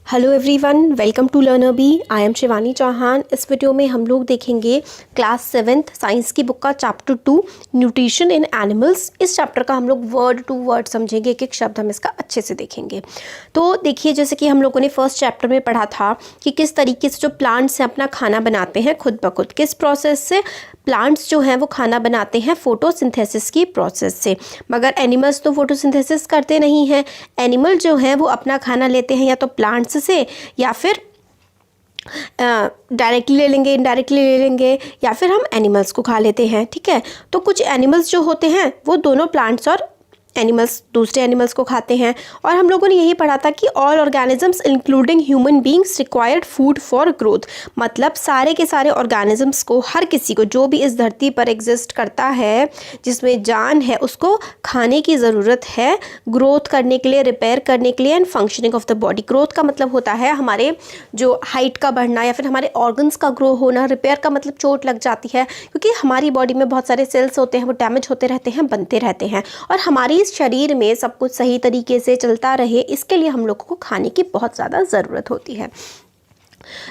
Hello everyone, welcome to Learner Bee. I am Shivani Chauhan. इस video में हम लोग देखेंगे क्लास 7th साइंस की बुक का चैप्टर 2 न्यूट्रिशन इन एनिमल्स। इस चैप्टर का हम लोग वर्ड टू वर्ड समझेंगे, एक एक शब्द हम इसका अच्छे से देखेंगे। तो देखिए, जैसे कि हम लोगों ने फर्स्ट चैप्टर में पढ़ा था कि किस तरीके से जो प्लांट्स हैं अपना खाना बनाते हैं खुद ब खुद, किस प्रोसेस से प्लांट्स जो हैं वो खाना बनाते हैं, फोटोसिंथेसिस की प्रोसेस से। मगर एनिमल्स तो फोटोसिंथेसिस करते नहीं हैं। एनिमल जो हैं वो अपना खाना लेते हैं या तो प्लांट्स से, या फिर डायरेक्टली ले लेंगे, इनडायरेक्टली ले लेंगे, या फिर हम एनिमल्स को खा लेते हैं। ठीक है, तो कुछ एनिमल्स जो होते हैं वो दोनों प्लांट्स और एनिमल्स दूसरे एनिमल्स को खाते हैं। और हम लोगों ने यही पढ़ा था कि all organisms including human beings required food for growth. मतलब सारे के सारे ऑर्गेनिजम्स को, हर किसी को जो भी इस धरती पर एग्जिस्ट करता है, जिसमें जान है, उसको खाने की ज़रूरत है ग्रोथ करने के लिए, रिपेयर करने के लिए and functioning of the body. Growth का मतलब होता है हमारे जो हाइट का बढ़ना या फिर हमारे ऑर्गन्स का ग्रो होना। रिपेयर का मतलब चोट लग जाती है, क्योंकि हमारी बॉडी में बहुत सारे सेल्स होते हैं, वो डैमेज होते रहते हैं, बनते रहते हैं। और हमारी शरीर में सब कुछ सही तरीके से चलता रहे, इसके लिए हम लोगों को खाने की बहुत ज़्यादा ज़रूरत होती है।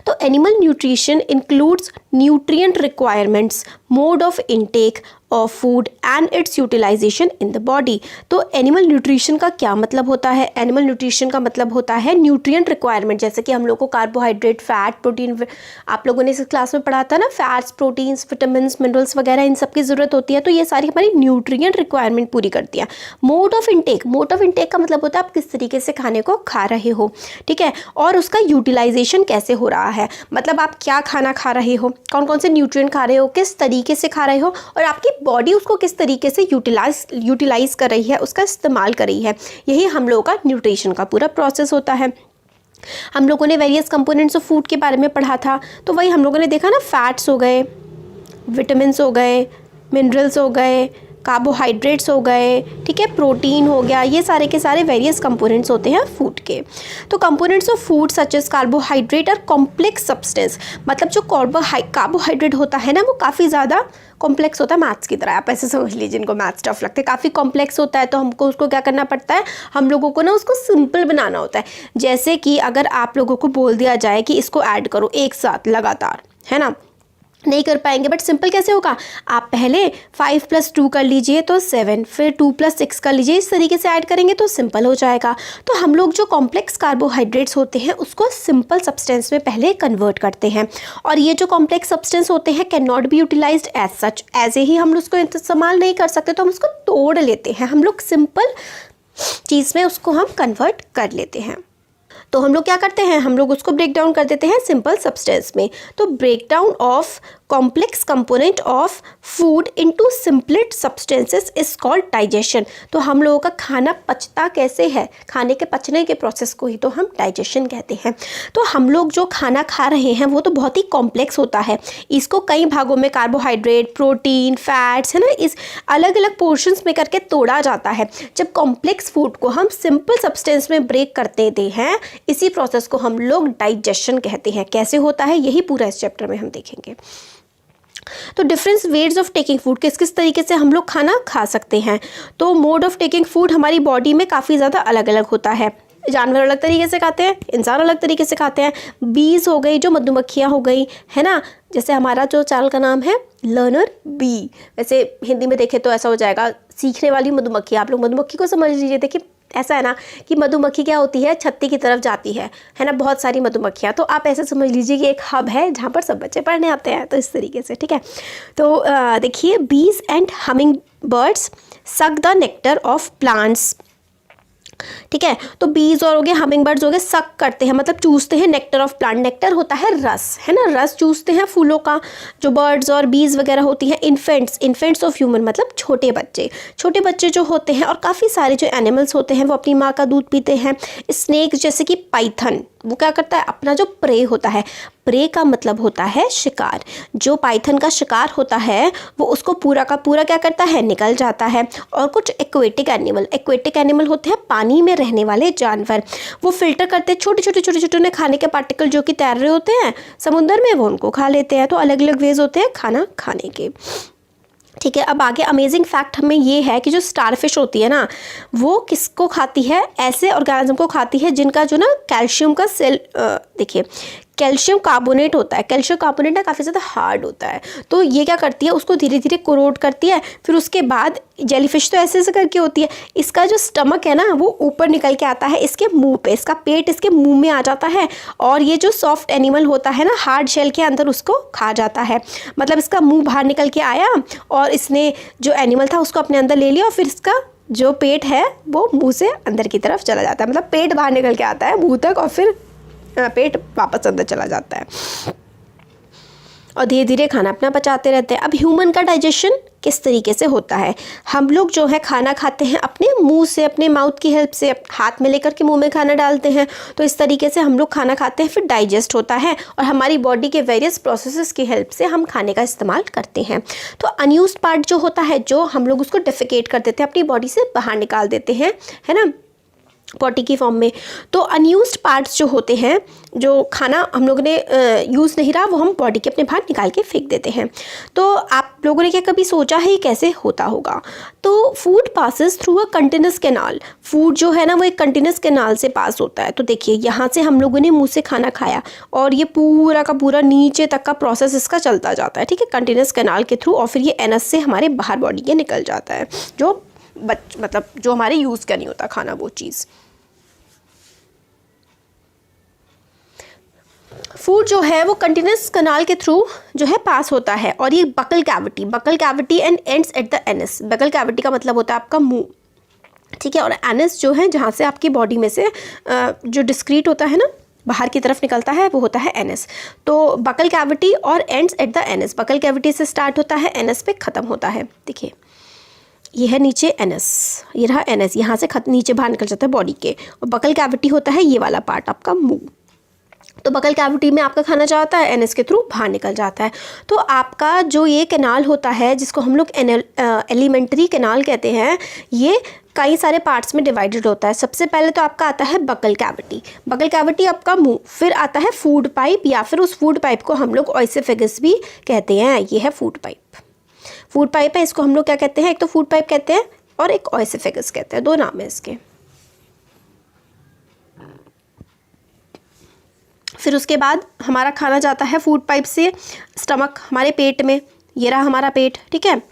तो animal nutrition includes nutrient requirements, mode of intake of food and its utilisation in the body. तो एनिमल न्यूट्रिशन का क्या मतलब होता है? एनिमल न्यूट्रिशन का मतलब होता है न्यूट्रिएंट रिक्वायरमेंट। जैसे कि हम लोग को कार्बोहाइड्रेट, फैट, प्रोटीन, आप लोगों ने इस क्लास में पढ़ा था ना, फैट्स, प्रोटीन्स, विटामिन, मिनरल्स वगैरह, इन सब की ज़रूरत होती है। तो ये सारी हमारी न्यूट्रिएंट रिक्वायरमेंट पूरी करती है। Mode of intake, mode of intake का मतलब होता है आप किस तरीके से खाने को खा रहे हो। ठीक है, और उसका यूटिलाइजेशन कैसे हो रहा है, मतलब आप क्या खाना खा रहे हो, कौन कौन से न्यूट्रिएंट खा रहे हो, किस तरीके से खा रहे हो, और आपकी बॉडी उसको किस तरीके से यूटिलाइज कर रही है, उसका इस्तेमाल कर रही है। यही हम लोगों का न्यूट्रिशन का पूरा प्रोसेस होता है। हम लोगों ने वेरियस कंपोनेंट्स ऑफ फूड के बारे में पढ़ा था, तो वही हम लोगों ने देखा ना, फैट्स हो गए, विटामिन्स हो गए, मिनरल्स हो गए, कार्बोहाइड्रेट्स हो गए, ठीक है, प्रोटीन हो गया, ये सारे के सारे वेरियस कंपोनेंट्स होते हैं फूड के। तो components of food such as carbohydrate और कॉम्प्लेक्स सब्सटेंस, मतलब जो कार्बोहाइड्रेट होता है ना, वो काफ़ी ज़्यादा कॉम्प्लेक्स होता है, मैथ्स की तरह। आप ऐसे समझ लीजिए, जिनको मैथ्स टफ लगते हैं, काफ़ी कॉम्प्लेक्स होता है, तो हमको उसको क्या करना पड़ता है, हम लोगों को ना उसको सिंपल बनाना होता है। जैसे कि अगर आप लोगों को बोल दिया जाए कि इसको ऐड करो एक साथ लगातार, है ना, नहीं कर पाएंगे। बट सिंपल कैसे होगा, आप पहले 5 + 2 कर लीजिए तो 7, फिर 2 + 6 कर लीजिए, इस तरीके से ऐड करेंगे तो सिंपल हो जाएगा। तो हम लोग जो कॉम्प्लेक्स कार्बोहाइड्रेट्स होते हैं उसको सिंपल सब्सटेंस में पहले कन्वर्ट करते हैं। और ये जो कॉम्प्लेक्स सब्सटेंस होते हैं can not be utilised as such, ऐसे ही हम उसको इस्तेमाल नहीं कर सकते, तो हम उसको तोड़ लेते हैं। हम लोग सिंपल चीज़ में उसको हम कन्वर्ट कर लेते हैं। तो हम लोग क्या करते हैं, हम लोग उसको ब्रेक डाउन कर देते हैं सिंपल सब्सटेंस में। तो break down of complex component of food into simpler substances is called digestion. तो हम लोगों का खाना पचता कैसे है, खाने के पचने के प्रोसेस को ही तो हम डाइजेशन कहते हैं। तो हम लोग जो खाना खा रहे हैं वो तो बहुत ही कॉम्प्लेक्स होता है। इसको कई भागों में कार्बोहाइड्रेट, प्रोटीन, फैट्स, है ना, इस अलग अलग पोर्शंस में करके तोड़ा जाता है। जब कॉम्प्लेक्स फूड को हम सिंपल सब्सटेंस में ब्रेक कर देते हैं, इसी प्रोसेस को हम लोग डाइजेशन कहते हैं। कैसे होता है, यही पूरा इस चैप्टर में हम देखेंगे। तो different ways of taking food, किस किस तरीके से हम लोग खाना खा सकते हैं। तो मोड ऑफ टेकिंग फूड हमारी बॉडी में काफ़ी ज़्यादा अलग अलग होता है। जानवर अलग तरीके से खाते हैं, इंसान अलग तरीके से खाते हैं। बीज हो गई, जो मधुमक्खियाँ हो गई, है ना, जैसे हमारा जो चैनल का नाम है लर्नर बी, वैसे हिंदी में देखें तो ऐसा हो जाएगा सीखने वाली मधुमक्खी। आप लोग मधुमक्खी को समझ लीजिए। देखिए, ऐसा है ना कि मधुमक्खी क्या होती है, छत्ती की तरफ जाती है ना, बहुत सारी मधुमक्खियाँ। तो आप ऐसे समझ लीजिए कि एक हब है जहाँ पर सब बच्चे पढ़ने आते हैं, तो इस तरीके से। ठीक है, तो देखिए, बीज and humming birds suck the nectar of plants. ठीक है, तो बीज और हो गए, हमिंग बर्ड्स हो गए, सक करते हैं मतलब चूसते हैं नेक्टर ऑफ प्लांट। नेक्टर होता है रस, है ना, रस चूसते हैं फूलों का। जो बर्ड्स और बीज वगैरह होती हैं, इन्फेंट्स ऑफ ह्यूमन मतलब छोटे बच्चे जो होते हैं, और काफ़ी सारे जो एनिमल्स होते हैं वो अपनी माँ का दूध पीते हैं। स्नेक जैसे कि पाइथन, वो क्या करता है, अपना जो प्रे होता है, प्रे का मतलब होता है शिकार, जो पाइथन का शिकार होता है वो उसको पूरा का पूरा क्या करता है, निकल जाता है। और कुछ एक्वेटिक एनिमल होते हैं, पानी में रहने वाले जानवर, वो फिल्टर करते हैं छोटे खाने के पार्टिकल जो कि तैर रहे होते हैं समुद्र में, वो उनको खा लेते हैं। तो अलग अलग वेज होते हैं खाना खाने के। ठीक है। अब आगे अमेजिंग फैक्ट हमें ये है कि जो स्टारफिश होती है ना, वो किसको खाती है, ऐसे ऑर्गेनिज्म को खाती है जिनका जो ना कैल्शियम का सेल, देखिए कैल्शियम कार्बोनेट होता है, कैल्शियम कार्बोनेट ना काफ़ी ज़्यादा हार्ड होता है, तो ये क्या करती है उसको धीरे धीरे कोरोड करती है। फिर उसके बाद जेलीफिश तो ऐसे ऐसे करके होती है, इसका जो स्टमक है ना वो ऊपर निकल के आता है इसके मुंह पे, इसका पेट इसके मुंह में आ जाता है, और ये जो सॉफ्ट एनिमल होता है ना हार्ड शेल के अंदर उसको खा जाता है। मतलब इसका मुंह बाहर निकल के आया और इसने जो एनिमल था उसको अपने अंदर ले लिया, और फिर इसका जो पेट है वो मुंह से अंदर की तरफ चला जाता है। मतलब पेट बाहर निकल के आता है मुंह तक और फिर पेट वापस अंदर चला जाता है, और धीरे धीरे खाना अपना पचाते रहते हैं। अब ह्यूमन का डाइजेशन किस तरीके से होता है, हम लोग जो है खाना खाते हैं अपने मुंह से, अपने माउथ की हेल्प से, हाथ में लेकर के मुंह में खाना डालते हैं, तो इस तरीके से हम लोग खाना खाते हैं, फिर डाइजेस्ट होता है और हमारी बॉडी के वेरियस प्रोसेसेस की हेल्प से हम खाने का इस्तेमाल करते हैं। तो अनयूज्ड पार्ट जो होता है, जो हम लोग उसको डिफिकेट कर देते हैं, अपनी बॉडी से बाहर निकाल देते हैं, है ना, पॉटी की फॉर्म में। तो अनयूज्ड पार्ट्स जो होते हैं, जो खाना हम लोगों ने यूज़ नहीं रहा, वो हम बॉडी के अपने बाहर निकाल के फेंक देते हैं। तो आप लोगों ने क्या कभी सोचा है कैसे होता होगा? तो food passes through a continuous canal, food जो है ना वो एक कंटिन्यूस कैनाल से पास होता है। तो देखिए यहाँ से हम लोगों ने मुंह से खाना खाया और ये पूरा का पूरा नीचे तक का प्रोसेस इसका चलता जाता है, ठीक है, कंटिन्यूस कैनाल के थ्रू, और फिर ये एनस से हमारे बाहर बॉडी के निकल जाता है, जो मतलब जो हमारे यूज़ का नहीं होता खाना, वो चीज़। फूड जो है वो कंटिन्यूस कैनाल के थ्रू जो है पास होता है, और ये buccal cavity and ends at the anus. Buccal cavity का मतलब होता है आपका मुंह, ठीक है, और एनस जो है जहाँ से आपकी बॉडी में से जो डिस्क्रीट होता है ना बाहर की तरफ निकलता है, वो होता है एनस। तो बकल कैविटी और ends at the anus, buckle cavity से स्टार्ट होता है, एनस पे ख़त्म होता है। देखिए ये है नीचे एनस, ये रहा एनस, यहाँ से नीचे बाहर निकल जाता है बॉडी के, और बकल कैविटी होता है ये वाला पार्ट आपका मुंह। तो बकल कैविटी में आपका खाना जाता है, एनएस के थ्रू बाहर निकल जाता है। तो आपका जो ये कैनाल होता है जिसको हम लोग एलिमेंट्री कैनाल कहते हैं, ये कई सारे पार्ट्स में डिवाइडेड होता है। सबसे पहले तो आपका आता है बकल कैविटी आपका मुंह, फिर आता है फूड पाइप, या फिर उस फूड पाइप को हम लोग ओएसोफेगस भी कहते हैं। ये है फूड पाइप है, इसको हम लोग क्या कहते हैं, एक तो फूड पाइप कहते हैं और एक ओएसोफेगस कहते हैं, दो नाम है इसके। फिर उसके बाद हमारा खाना जाता है फूड पाइप से स्टमक, हमारे पेट में, ये रहा हमारा पेट, ठीक है,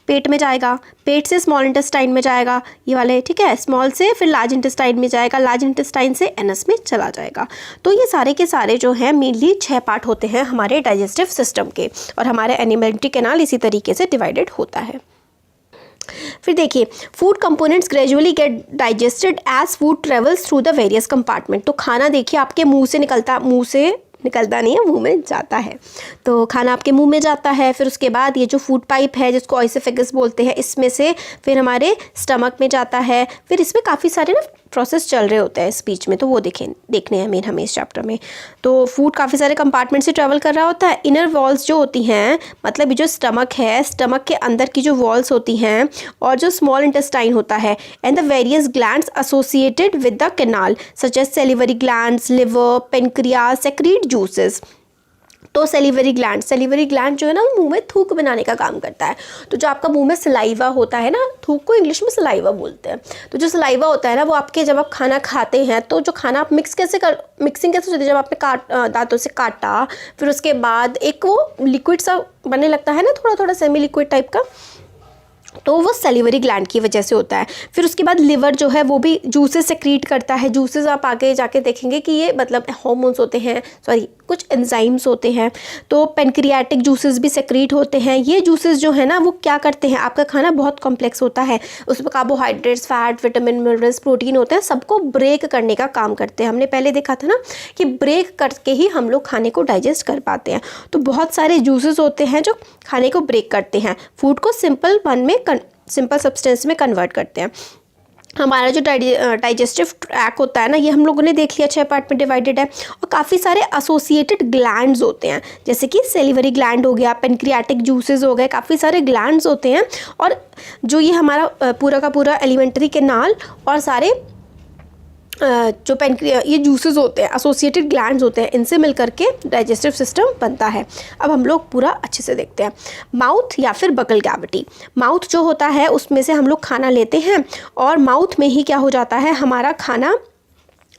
पेट में जाएगा, पेट से स्मॉल इंटेस्टाइन में जाएगा, ये वाले, ठीक है, स्मॉल से फिर लार्ज इंटेस्टाइन में जाएगा, लार्ज इंटेस्टाइन से एनस में चला जाएगा। तो ये सारे के सारे जो हैं मेनली 6 पार्ट होते हैं हमारे डाइजेस्टिव सिस्टम के, और हमारे एलिमेंट्री कैनाल इसी तरीके से डिवाइडेड होता है। फिर देखिए food components gradually get digested as food travels through the various compartment. तो खाना देखिए आपके मुंह से निकलता नहीं है, मुंह में जाता है। तो खाना आपके मुंह में जाता है, फिर उसके बाद ये जो फूड पाइप है जिसको ओएसोफेगस बोलते हैं, इसमें से फिर हमारे स्टमक में जाता है। फिर इसमें काफ़ी सारे ना प्रोसेस चल रहे होते हैं इस बीच में, तो वो देखने हैं हमें इस चैप्टर में। तो फूड काफ़ी सारे कंपार्टमेंट से ट्रैवल कर रहा होता है। इनर वॉल्स जो होती हैं, मतलब ये जो स्टमक है, स्टमक के अंदर की जो वॉल्स होती हैं, और जो स्मॉल इंटेस्टाइन होता है, and the various glands associated with the canal such as salivary glands, liver, pancreas secrete juices. तो सेलिवरी ग्लैंड जो है ना वो मुंह में थूक बनाने का काम करता है। तो जो आपका मुंह में सलाइवा होता है ना, थूक को इंग्लिश में सलाइवा बोलते हैं। तो जो सलाइवा होता है ना वो आपके, जब आप खाना खाते हैं तो जो खाना आप मिक्सिंग कैसे होती है, जब आपने दांतों से काटा, फिर उसके बाद एक वो लिक्विड सा बनने लगता है ना, थोड़ा थोड़ा सेमी लिक्विड टाइप का, तो वो सैलिवरी ग्लैंड की वजह से होता है। फिर उसके बाद लिवर जो है वो भी जूसेस सेक्रीट करता है। जूसेस आप आगे जाके देखेंगे कि ये मतलब हार्मोन्स होते हैं, कुछ एंजाइम्स होते हैं। तो पेनक्रियाटिक जूसेस भी सेक्रीट होते हैं। ये जूसेस जो है ना वो क्या करते हैं, आपका खाना बहुत कॉम्प्लेक्स होता है, उसमें carbohydrates, fat, vitamin, minerals, protein होते हैं, सबको ब्रेक करने का काम करते हैं। हमने पहले देखा था ना कि ब्रेक करके ही हम लोग खाने को डाइजेस्ट कर पाते हैं। तो बहुत सारे जूसेस होते हैं जो खाने को ब्रेक करते हैं, फूड को सिंपल सब्सटेंस में कन्वर्ट करते हैं। हमारा जो डाइजेस्टिव ट्रैक होता है ना, ये हम लोगों ने देख लिया 6 पार्ट में डिवाइडेड है, और काफ़ी सारे एसोसिएटेड ग्लैंड्स होते हैं, जैसे कि सेलिवरी ग्लैंड हो गया, पेनक्रियाटिक जूसेस हो गए, काफ़ी सारे ग्लैंड्स होते हैं। और जो ये हमारा पूरा का पूरा एलिमेंट्री कैनाल और सारे जो पैनक्रियास, ये जूसेस होते हैं, एसोसिएटेड ग्लैंड्स होते हैं, इनसे मिल करके डाइजेस्टिव सिस्टम बनता है। अब हम लोग पूरा अच्छे से देखते हैं। माउथ या फिर बकल कैविटी। माउथ जो होता है उसमें से हम लोग खाना लेते हैं और माउथ में ही क्या हो जाता है, हमारा खाना,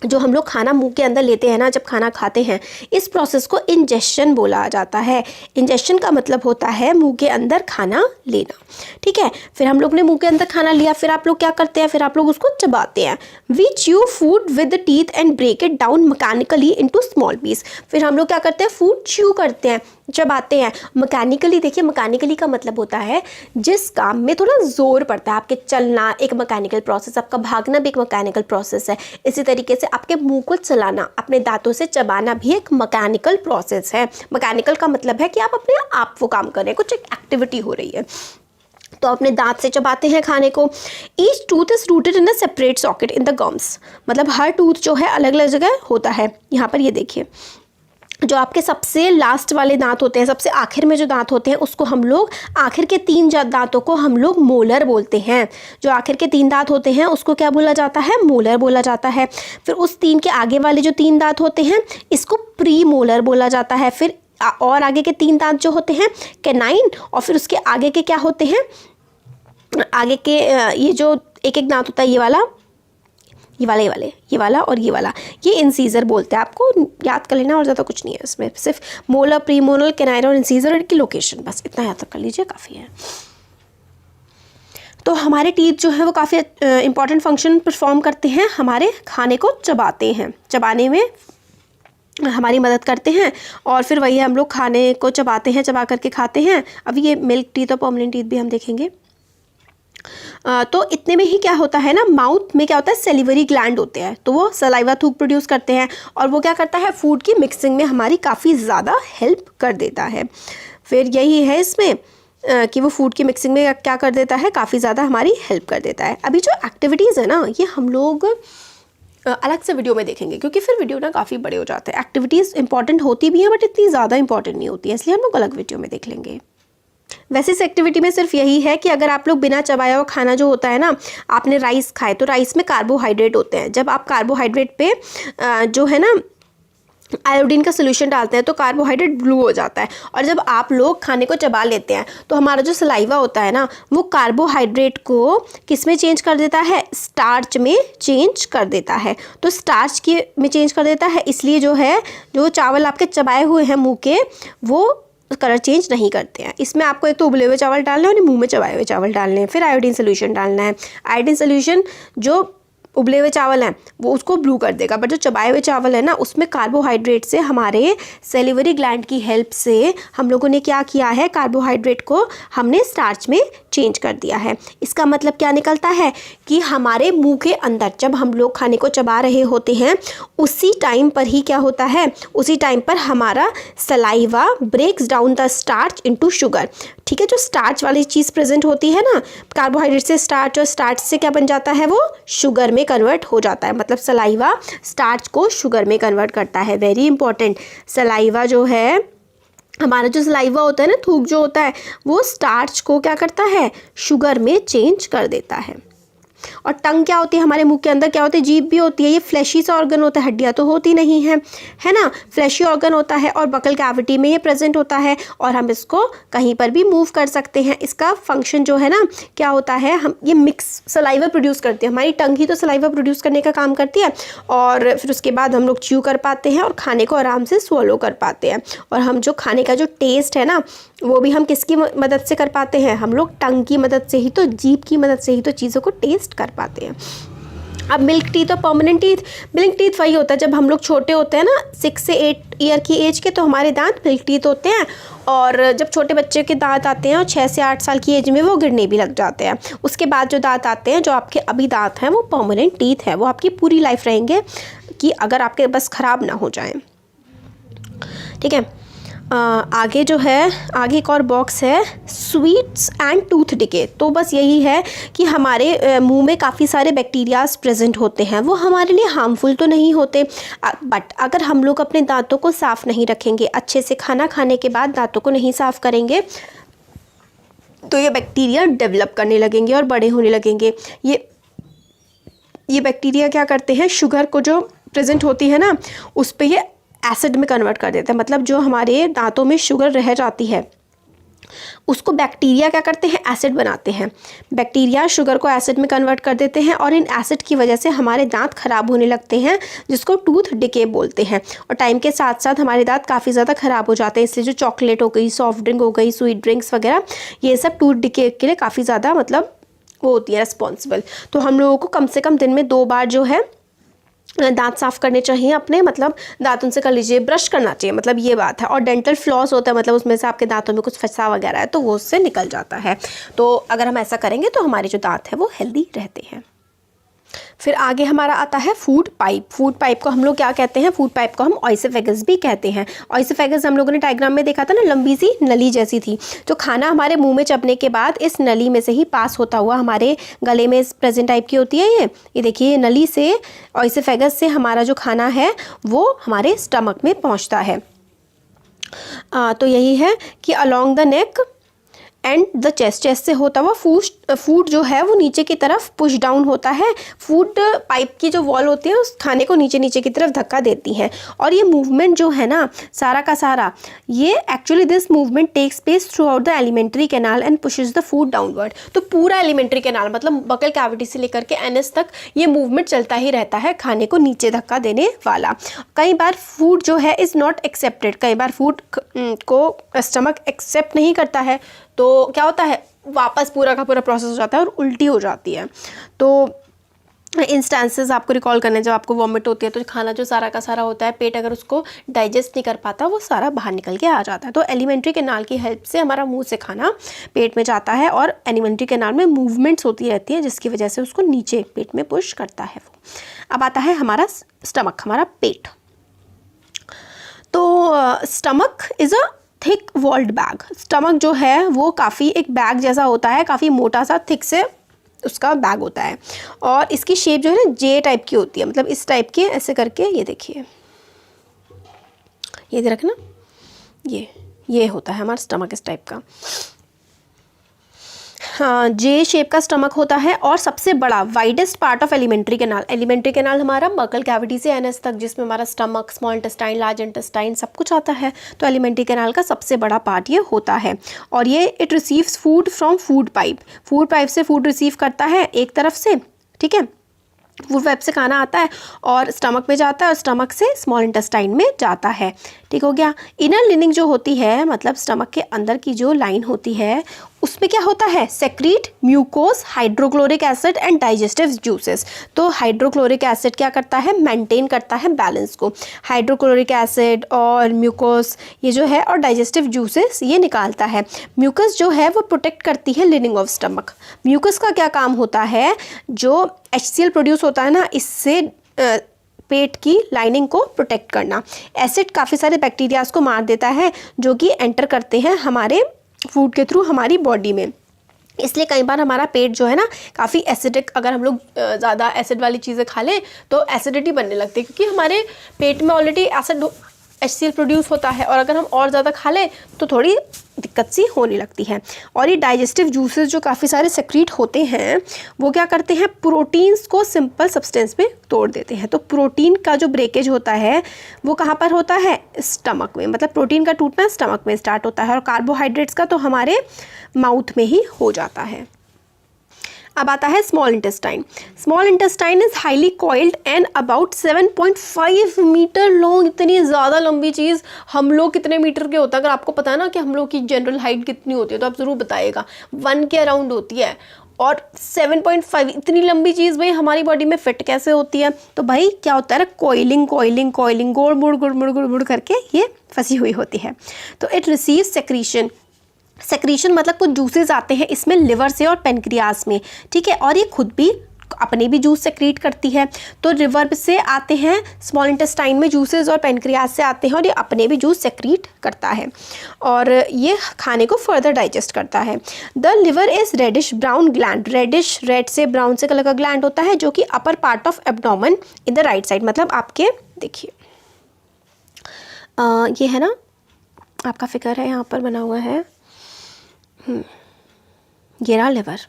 जो हम लोग खाना मुंह के अंदर लेते हैं ना, जब खाना खाते हैं, इस प्रोसेस को इंजेशन बोला जाता है। इंजेशन का मतलब होता है मुंह के अंदर खाना लेना, ठीक है। फिर हम लोग ने मुंह के अंदर खाना लिया, फिर आप लोग क्या करते हैं, फिर आप लोग उसको चबाते हैं। We chew food with the teeth and break it down mechanically into small piece. फिर हम लोग क्या करते हैं, फूड च्यू करते हैं, चबाते हैं मैकेनिकली। देखिए मैकेनिकली का मतलब होता है जिस काम में थोड़ा जोर पड़ता है। आपके चलना एक मैकेनिकल प्रोसेस, आपका भागना भी एक मैकेनिकल प्रोसेस है। इसी तरीके से आपके मुंह को चलाना, अपने दांतों से चबाना भी एक मैकेनिकल प्रोसेस है। मैकेनिकल का मतलब है कि आप अपने आप वो काम कर रहे हैं, कुछ एक एक्टिविटी हो रही है, तो अपने दांत से चबाते हैं खाने को। Each tooth is rooted in a separate socket in the gums. मतलब हर टूथ जो है अलग अलग जगह होता है। यहाँ पर ये देखिए, जो आपके सबसे लास्ट वाले दांत होते हैं, सबसे आखिर में जो दांत होते हैं, उसको हम लोग, आखिर के 3 दांतों को हम लोग मोलर बोलते हैं। जो आखिर के 3 दांत होते हैं उसको क्या बोला जाता है, मोलर बोला जाता है। फिर उस 3 के आगे वाले जो 3 दांत होते हैं, इसको प्री मोलर बोला जाता है। फिर और आगे के 3 दांत जो होते हैं, कैनाइन, और फिर उसके आगे के क्या होते हैं, आगे के ये जो एक एक दांत होता है, ये वाला और ये वाला, ये इंसीजर बोलते हैं। आपको याद कर लेना और ज़्यादा कुछ नहीं है इसमें, सिर्फ मोलर, प्रीमोलर, कैनाइन और इंसीजर की लोकेशन, बस इतना याद कर लीजिए, काफ़ी है। तो हमारे टीथ जो है वो काफ़ी इंपॉर्टेंट फंक्शन परफॉर्म करते हैं, हमारे खाने को चबाते हैं, चबाने में हमारी मदद करते हैं। और फिर वही हम लोग खाने को चबाते हैं, चबा करके खाते हैं। अभी ये मिल्क टीथ और परमानेंट टीथ भी हम देखेंगे। तो इतने में ही क्या होता है ना, माउथ में क्या होता है, सेलिवरी ग्लैंड होते हैं, तो वो सलाइवा थूक प्रोड्यूस करते हैं और वो क्या करता है, फूड की मिक्सिंग में हमारी काफ़ी ज़्यादा हेल्प कर देता है। फिर यही है इसमें कि वो फूड की मिक्सिंग में क्या कर देता है, काफ़ी ज़्यादा हमारी हेल्प कर देता है। अभी जो एक्टिविटीज़ है ना, ये हम लोग अलग से वीडियो में देखेंगे, क्योंकि फिर वीडियो ना काफ़ी बड़े हो जाते हैं। एक्टिविटीज़ इंपॉर्टेंट होती भी हैं बट इतनी ज़्यादा इंपॉर्टेंट नहीं होती है, इसलिए हम लोग अलग वीडियो में देख लेंगे। वैसे इस एक्टिविटी में सिर्फ यही है कि अगर आप लोग बिना चबाया हुआ खाना जो होता है ना, आपने राइस खाए, तो राइस में कार्बोहाइड्रेट होते हैं। जब आप कार्बोहाइड्रेट पे जो है ना आयोडीन का सोल्यूशन डालते हैं तो कार्बोहाइड्रेट ब्लू हो जाता है। और जब आप लोग खाने को चबा लेते हैं तो हमारा जो सलाइवा होता है ना, वो कार्बोहाइड्रेट को किस में चेंज कर देता है, स्टार्च में चेंज कर देता है। तो स्टार्च के में चेंज कर देता है, इसलिए जो है, जो चावल आपके चबाए हुए हैं मुँह के, वो कलर चेंज नहीं करते हैं। इसमें आपको एक तो उबले हुए चावल डालने हैं और मुंह में चबाए हुए चावल डालने हैं, फिर आयोडीन सोल्यूशन डालना है। आयोडीन सोल्यूशन जो उबले हुए चावल हैं वो उसको ब्लू कर देगा, बट जो चबाए हुए चावल है ना, उसमें कार्बोहाइड्रेट से, हमारे सेलिवरी ग्लैंड की हेल्प से हम लोगों ने क्या किया है, कार्बोहाइड्रेट को हमने स्टार्च में चेंज कर दिया है। इसका मतलब क्या निकलता है कि हमारे मुंह के अंदर जब हम लोग खाने को चबा रहे होते हैं, उसी टाइम पर ही क्या होता है, उसी टाइम पर हमारा saliva breaks down the starch into sugar. ठीक है, जो स्टार्च वाली चीज़ प्रेजेंट होती है ना, कार्बोहाइड्रेट से स्टार्च, और स्टार्च से क्या बन जाता है, वो शुगर में कन्वर्ट हो जाता है। मतलब सलाइवा स्टार्च को शुगर में कन्वर्ट करता है। वेरी इंपॉर्टेंट, सलाइवा जो है, हमारा जो सलाइवा होता है ना, थूक जो होता है, वो स्टार्च को क्या करता है, शुगर में चेंज कर देता है। और टंग क्या होती है, हमारे मुंह के अंदर क्या होती है, जीभ भी होती है। ये फ्लैशी सा ऑर्गन होता है, हड्डियाँ तो होती नहीं है, है ना, फ्लैशी ऑर्गन होता है और बकल कैविटी में ये प्रेजेंट होता है और हम इसको कहीं पर भी मूव कर सकते हैं। इसका फंक्शन जो है ना, क्या होता है, हम ये मिक्स सलाइवा प्रोड्यूस करते हैं। हमारी टंग ही तो सलाइवा प्रोड्यूस करने का काम करती है और फिर उसके बाद हम लोग च्यू कर पाते हैं और खाने को आराम से स्वलो कर पाते हैं। और हम जो खाने का जो टेस्ट है ना, वो भी हम किसकी मदद से कर पाते हैं, हम लोग टंग की मदद से ही, तो जीभ की मदद से ही तो चीज़ों को टेस्ट कर पाते हैं। अब मिल्क टीथ और परमानेंट टीथ, मिल्क टीथ वही होता है जब हम लोग छोटे होते हैं ना, 6 से 8 ईयर की एज के, तो हमारे दांत मिल्क टीथ होते हैं। और जब छोटे बच्चे के दांत आते हैं और 6 से 8 साल की एज में वो गिरने भी लग जाते हैं। उसके बाद जो दांत आते हैं, जो आपके अभी दांत हैं, वो परमानेंट टीथ है। वो आपकी पूरी लाइफ रहेंगे कि अगर आपके बस ख़राब ना हो जाएं। ठीक है, आगे जो है, आगे एक और बॉक्स है, स्वीट्स एंड टूथ डिके। तो बस यही है कि हमारे मुंह में काफ़ी सारे बैक्टीरियाज प्रेजेंट होते हैं। वो हमारे लिए हार्मफुल तो नहीं होते, बट अगर हम लोग अपने दांतों को साफ़ नहीं रखेंगे, अच्छे से खाना खाने के बाद दांतों को नहीं साफ़ करेंगे, तो ये बैक्टीरिया डेवलप करने लगेंगे और बड़े होने लगेंगे। ये ये बैक्टीरिया क्या करते हैं, शुगर को जो प्रेजेंट होती है ना उस पे ये एसिड में कन्वर्ट कर देते हैं। मतलब जो हमारे दांतों में शुगर रह जाती है उसको बैक्टीरिया क्या करते हैं, एसिड बनाते हैं। बैक्टीरिया शुगर को एसिड में कन्वर्ट कर देते हैं और इन एसिड की वजह से हमारे दांत खराब होने लगते हैं, जिसको टूथ डिके बोलते हैं। और टाइम के साथ साथ हमारे दांत काफ़ी ज़्यादा ख़राब हो जाते हैं। इसलिए जो चॉकलेट हो गई, सॉफ्ट ड्रिंक हो गई, स्वीट ड्रिंक्स वगैरह, ये सब टूथ डिके के लिए काफ़ी ज़्यादा मतलब वो होती है रिस्पॉन्सिबल। तो हम लोगों को कम से कम दिन में 2 बार जो है दांत साफ़ करने चाहिए अपने, मतलब दांतों से कर लीजिए, ब्रश करना चाहिए, मतलब ये बात है। और डेंटल फ्लॉस होता है, मतलब उसमें से आपके दांतों में कुछ फंसा वगैरह है तो वो उससे निकल जाता है। तो अगर हम ऐसा करेंगे तो हमारे जो दांत है वो हेल्दी रहते हैं। फिर आगे हमारा आता है फूड पाइप। फूड पाइप को हम लोग क्या कहते हैं, फूड पाइप को हम ऑइसोफेगस भी कहते हैं। ऑइसोफेगस हम लोगों ने डायग्राम में देखा था ना, लंबी सी नली जैसी थी। जो खाना हमारे मुंह में चबने के बाद इस नली में से ही पास होता हुआ हमारे गले में प्रेजेंट टाइप की होती है। ये देखिए, ये नली से, ऑइसोफेगस से हमारा जो खाना है वो हमारे स्टमक में पहुँचता है। तो यही है कि along the neck and the chest से होता हुआ फूड जो है वो नीचे की तरफ पुश डाउन होता है। फूड पाइप की जो वॉल होती है उस खाने को नीचे नीचे की तरफ धक्का देती है। और ये मूवमेंट जो है ना सारा का सारा, ये actually this movement takes place throughout the alimentary canal and pushes the food downward. तो पूरा एलिमेंट्री कैनाल मतलब बकल कैविटी से लेकर के एनएस तक ये मूवमेंट चलता ही रहता है, खाने को नीचे धक्का देने वाला। कई बार फूड जो है इज़ नॉट एक्सेप्टेड, कई बार फूड को स्टमक एक्सेप्ट नहीं करता है तो क्या होता है, वापस पूरा का पूरा प्रोसेस हो जाता है और उल्टी हो जाती है। तो इंस्टेंसेस आपको रिकॉल करने, जब आपको वॉमिट होती है तो खाना जो सारा का सारा होता है, पेट अगर उसको डाइजेस्ट नहीं कर पाता वो सारा बाहर निकल के आ जाता है। तो एलिमेंट्री कैनाल की हेल्प से हमारा मुंह से खाना पेट में जाता है और एलिमेंट्री कैनाल में मूवमेंट्स होती रहती है जिसकी वजह से उसको नीचे पेट में पुश करता है वो। अब आता है हमारा स्टमक, हमारा पेट। तो stomach is a thick walled bag. Stomach जो है वो काफ़ी एक बैग जैसा होता है, काफ़ी मोटा सा थिक से उसका बैग होता है। और इसकी शेप जो है ना जे टाइप की होती है, मतलब इस टाइप की, ऐसे करके ये देखिए, ये रखना, ये होता है हमारा स्टमक इस टाइप का। हाँ, जे शेप का स्टमक होता है। और सबसे बड़ा widest part of alimentary canal, alimentary canal हमारा बकल कैविटी से एनएस तक, जिसमें हमारा stomach, small intestine, large intestine सब कुछ आता है। तो एलिमेंट्री कैनाल का सबसे बड़ा पार्ट ये होता है। और ये it receives food from food pipe. Food pipe से फूड रिसीव करता है एक तरफ से, ठीक है, फूड पाइप से खाना आता है और स्टमक में जाता है और स्टमक से स्मॉल इंटेस्टाइन में जाता है। ठीक हो गया। इनर लिनिंग जो होती है, मतलब स्टमक के अंदर की जो लाइन होती है उसमें क्या होता है, secrete mucus, hydrochloric acid and digestive juices. तो हाइड्रोक्लोरिक एसिड क्या करता है, मेंटेन करता है बैलेंस को। हाइड्रोक्लोरिक एसिड और म्यूकोस ये जो है और डाइजेस्टिव जूसेस ये निकालता है। म्यूकस जो है वो प्रोटेक्ट करती है लिनिंग ऑफ स्टमक। म्यूकस का क्या काम होता है, जो HCl प्रोड्यूस होता है ना, इससे पेट की लाइनिंग को प्रोटेक्ट करना। एसिड काफ़ी सारे बैक्टीरियाज को मार देता है जो कि एंटर करते हैं हमारे फूड के थ्रू हमारी बॉडी में। इसलिए कई बार हमारा पेट जो है ना काफ़ी एसिडिक, अगर हम लोग ज़्यादा एसिड वाली चीज़ें खा लें तो एसिडिटी बनने लगती है, क्योंकि हमारे पेट में ऑलरेडी एसिड HCl प्रोड्यूस होता है और अगर हम और ज़्यादा खा लें तो थोड़ी दिक्कत सी होने लगती है। और ये डाइजेस्टिव जूसेस जो काफ़ी सारे सेक्रीट होते हैं वो क्या करते हैं, प्रोटीन्स को सिंपल सब्सटेंस में तोड़ देते हैं। तो प्रोटीन का जो ब्रेकेज होता है वो कहाँ पर होता है, स्टमक में। मतलब प्रोटीन का टूटना स्टमक में स्टार्ट होता है और कार्बोहाइड्रेट्स का तो हमारे माउथ में ही हो जाता है। अब आता है small intestine. Small intestine is highly coiled and about 7.5 metre long. इतनी ज़्यादा लंबी चीज़, हम लोग कितने मीटर के होता है, अगर आपको पता है ना कि हम लोग की जनरल हाइट कितनी होती है तो आप ज़रूर बताइएगा। 1 के अराउंड होती है। और 7.5 इतनी लंबी चीज़ भाई हमारी बॉडी में फिट कैसे होती है। तो भाई क्या होता है, कोइलिंग कोइलिंग कोइलिंग, गोड़ मुड़ गुड़ मुड़ गुड़ मुड़ करके ये फंसी हुई होती है। तो इट रिसीव सेक्रीशन। सेक्रीशन मतलब कुछ जूसेस आते हैं इसमें लिवर से और पेनक्रियास में, ठीक है। और ये खुद भी अपने भी जूस सेक्रीट करती है। तो लिवर से आते हैं स्मॉल इंटेस्टाइन में जूसेस और पेनक्रियास से आते हैं और ये अपने भी जूस सेक्रीट करता है और ये खाने को फर्दर डाइजेस्ट करता है। The liver is reddish brown gland. Reddish, red से ब्राउन से कलर का ग्लैंड होता है जो कि upper part of abdomen in the right side. मतलब आपके देखिए ये है ना, आपका फिगर है यहाँ पर बना हुआ है, ये रहा लिवर।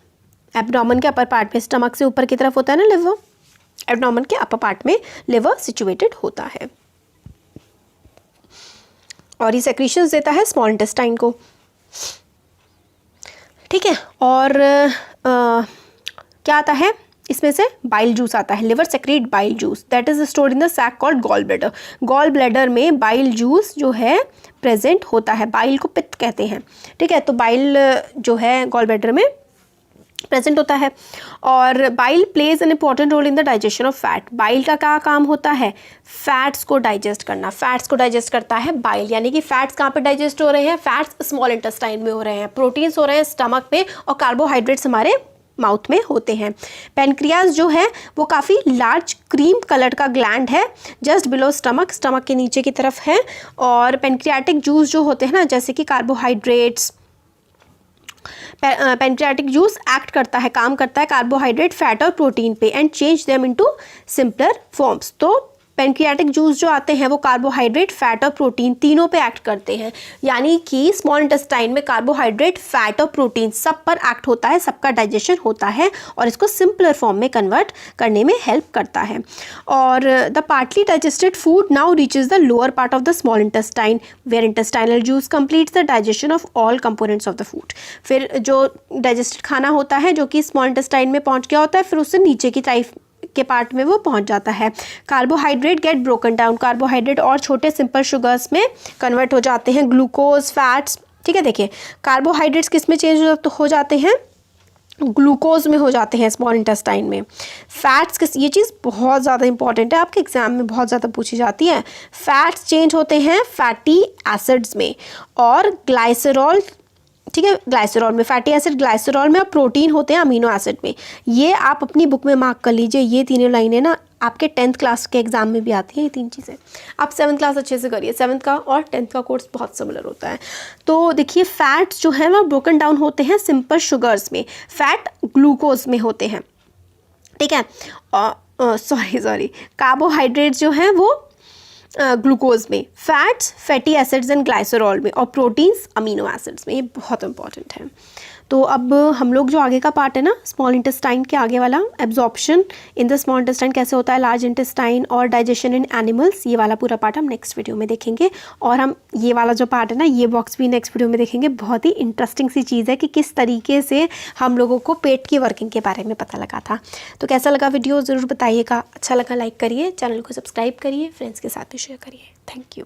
एब्डोमेन के अपर पार्ट में, स्टमक से ऊपर की तरफ होता है ना लिवर, एब्डोमेन के अपर पार्ट में लिवर सिचुएटेड होता है और ये सेक्रीशंस देता है स्मॉल इंटेस्टाइन को, ठीक है। और क्या आता है इसमें से? बाइल जूस आता है, liver secrete bile juice that is stored in the sac called gall bladder. Gall bladder में बाइल जूस जो है प्रेजेंट होता है, बाइल को पित्त कहते हैं, ठीक है। तो बाइल जो है गॉल ब्लैडर में प्रेजेंट होता है और bile plays an important role in the digestion of fat. Bile का क्या काम होता है? फैट्स को डाइजेस्ट करना। फैट्स को डाइजेस्ट करता है बाइल, यानी कि फैट्स कहाँ पे डाइजेस्ट हो रहे हैं? फैट्स स्मॉल इंटेस्टाइन में हो रहे हैं, प्रोटीन्स हो रहे हैं स्टमक में और कार्बोहाइड्रेट्स हमारे माउथ में होते हैं। पेनक्रियाज जो है वो काफ़ी लार्ज क्रीम कलर का ग्लैंड है, जस्ट बिलो स्टमक, स्टमक के नीचे की तरफ है। और पेनक्रियाटिक जूस जो होते हैं ना, जैसे कि कार्बोहाइड्रेट्स, पेनक्रियाटिक जूस एक्ट करता है, काम करता है कार्बोहाइड्रेट, फैट और प्रोटीन पे and change them into simpler forms. तो पेनक्रियाटिक जूस जो आते हैं वो कार्बोहाइड्रेट, फैट और प्रोटीन तीनों पे एक्ट करते हैं, यानी कि स्मॉल इंटेस्टाइन में कार्बोहाइड्रेट, फैट और प्रोटीन सब पर एक्ट होता है, सबका डाइजेशन होता है और इसको सिंपलर फॉर्म में कन्वर्ट करने में हेल्प करता है। और the partly digested food now reaches the lower part of the small intestine where intestinal juice completes the digestion of all components of the food. फिर जो डाइजेस्टेड खाना होता है जो कि स्मॉल इंटेस्टाइन में पहुंच गया होता है, फिर उससे नीचे की टाइप के पार्ट में वो पहुंच जाता है। Carbohydrate get broken down, carbohydrate और छोटे सिंपल शुगर्स में कन्वर्ट हो जाते हैं, ग्लूकोज, फैट्स, ठीक है। देखिए कार्बोहाइड्रेट्स किस में चेंज हो जाते हैं? ग्लूकोज में हो जाते हैं स्मॉल इंटेस्टाइन में। फैट्स किस, ये चीज़ बहुत ज़्यादा इंपॉर्टेंट है, आपके एग्जाम में बहुत ज़्यादा पूछी जाती है। फैट्स चेंज होते हैं फैटी एसिड्स में और ग्लाइसरॉल, ठीक है, ग्लाइसरॉल में, फैटी एसिड ग्लाइसरॉल में और प्रोटीन होते हैं अमीनो एसिड में। ये आप अपनी बुक में मार्क कर लीजिए, ये तीनों लाइनें ना आपके 10th क्लास के एग्जाम में भी आती हैं ये तीन चीज़ें। आप 7th क्लास अच्छे से करिए, 7th का और 10th का कोर्स बहुत सिमिलर होता है। तो देखिए फैट्स जो है वो ब्रोकन डाउन होते हैं सिंपल शुगर्स में, फैट ग्लूकोज में होते हैं, ठीक है। सॉरी कार्बोहाइड्रेट जो है वो ग्लूकोज में, fats fatty acids and glycerol में और प्रोटीन्स अमीनो एसिड्स में। ये बहुत इंपॉर्टेंट है। तो अब हम लोग जो आगे का पार्ट है ना स्मॉल इंटेस्टाइन के आगे वाला, absorption in the small intestine कैसे होता है, लार्ज इंटेस्टाइन और डाइजेशन इन एनिमल्स, ये वाला पूरा पार्ट हम नेक्स्ट वीडियो में देखेंगे। और हम ये वाला जो पार्ट है ना ये बॉक्स भी नेक्स्ट वीडियो में देखेंगे। बहुत ही इंटरेस्टिंग सी चीज़ है कि किस तरीके से हम लोगों को पेट की वर्किंग के बारे में पता लगा था। तो कैसा लगा वीडियो ज़रूर बताइएगा, अच्छा लगा लाइक करिए, चैनल को सब्सक्राइब करिए, फ्रेंड्स के साथ भी शेयर करिए। Thank you.